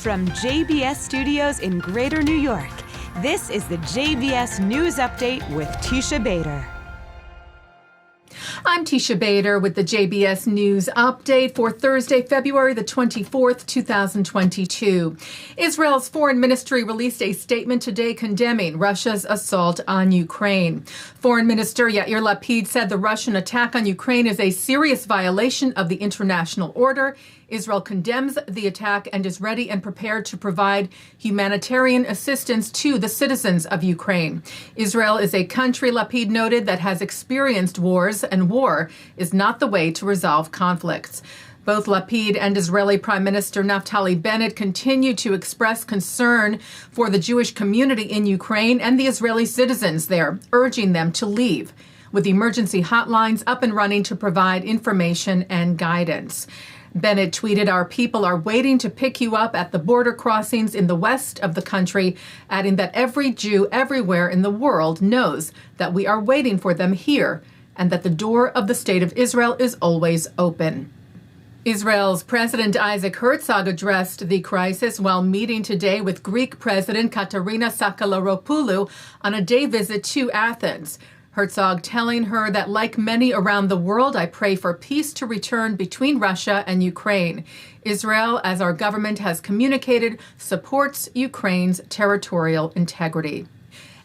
From JBS Studios in Greater New York, this is the JBS News Update with Teisha Bader. I'm Teisha Bader with the JBS News Update for Thursday, February the 24th, 2022. Israel's foreign ministry released a statement today condemning Russia's assault on Ukraine. Foreign Minister Yair Lapid said the Russian attack on Ukraine is a serious violation of the international order. Israel condemns the attack and is ready and prepared to provide humanitarian assistance to the citizens of Ukraine. Israel is a country, Lapid noted, that has experienced wars, and war is not the way to resolve conflicts. Both Lapid and Israeli Prime Minister Naftali Bennett continue to express concern for the Jewish community in Ukraine and the Israeli citizens there, urging them to leave, with emergency hotlines up and running to provide information and guidance. Bennett tweeted, "Our people are waiting to pick you up at the border crossings in the west of the country," adding that every Jew everywhere in the world knows that we are waiting for them here and that the door of the State of Israel is always open. Israel's President Isaac Herzog addressed the crisis while meeting today with Greek President Katerina Sakalaropoulou on a day visit to Athens. Herzog telling her that, like many around the world, I pray for peace to return between Russia and Ukraine. Israel, as our government has communicated, supports Ukraine's territorial integrity.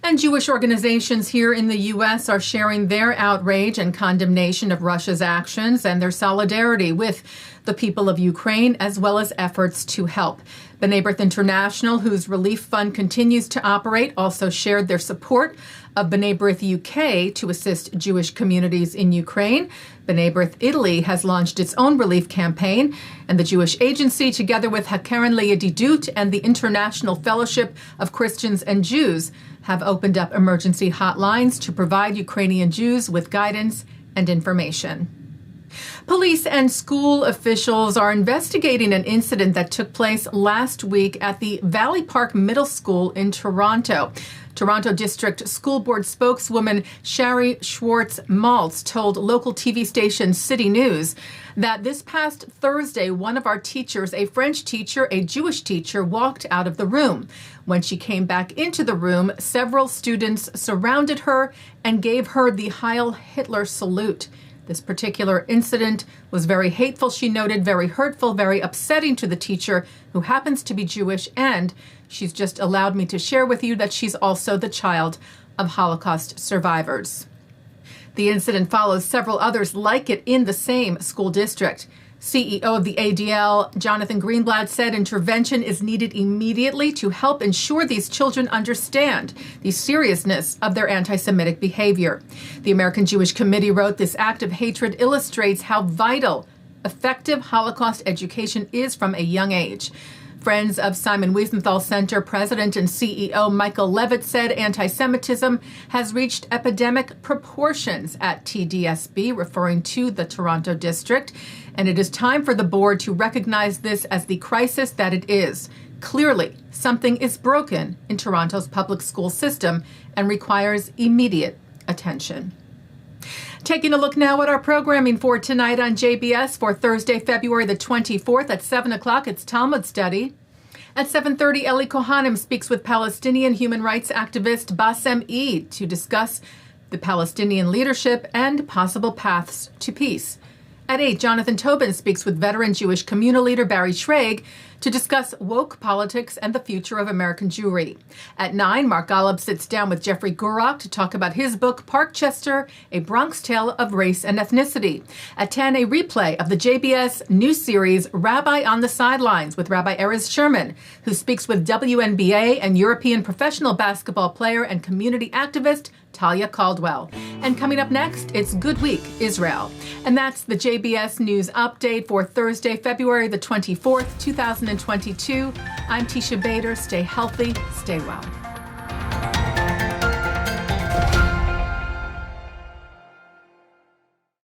And Jewish organizations here in the U.S. are sharing their outrage and condemnation of Russia's actions and their solidarity with the people of Ukraine, as well as efforts to help. B'nai B'rith International, whose relief fund continues to operate, also shared their support of B'nai B'rith UK to assist Jewish communities in Ukraine. B'nai B'rith Italy has launched its own relief campaign, and the Jewish Agency, together with HaKeren LeYedidut and the International Fellowship of Christians and Jews, have opened up emergency hotlines to provide Ukrainian Jews with guidance and information. Police and school officials are investigating an incident that took place last week at the Valley Park Middle School in Toronto. Toronto District School Board spokeswoman Shari Schwartz-Maltz told local TV station City News that this past Thursday, one of our teachers, a French teacher, a Jewish teacher, walked out of the room. When she came back into the room, several students surrounded her and gave her the Heil Hitler salute. This particular incident was very hateful, she noted, very hurtful, very upsetting to the teacher, who happens to be Jewish, and she's just allowed me to share with you that she's also the child of Holocaust survivors. The incident follows several others like it in the same school district. CEO of the ADL, Jonathan Greenblatt, said intervention is needed immediately to help ensure these children understand the seriousness of their anti-Semitic behavior. The American Jewish Committee wrote, "This act of hatred illustrates how vital effective Holocaust education is from a young age." Friends of Simon Wiesenthal Center President and CEO Michael Levitt said anti-Semitism has reached epidemic proportions at TDSB, referring to the Toronto district, and it is time for the board to recognize this as the crisis that it is. Clearly, something is broken in Toronto's public school system and requires immediate attention. Taking a look now at our programming for tonight on JBS for Thursday, February the 24th at 7 o'clock, it's Talmud Study. At 7:30, Ellie Cohanim speaks with Palestinian human rights activist Bassem Eid to discuss the Palestinian leadership and possible paths to peace. At 8, Jonathan Tobin speaks with veteran Jewish communal leader Barry Shrage to discuss woke politics and the future of American Jewry. At 9, Mark Golub sits down with Jeff Gurock to talk about his book, Parkchester, A Bronx Tale of Race and Ethnicity. At 10, a replay of the JBS news series, Rabbi On the Sidelines, with Rabbi Erez Sherman, who speaks with WNBA and European professional basketball player and community activist Talia Caldwell. And coming up next, it's Good Week, Israel. And that's the JBS News Update for Thursday, February the 24th, 2022. I'm Teisha Bader. Stay healthy, stay well.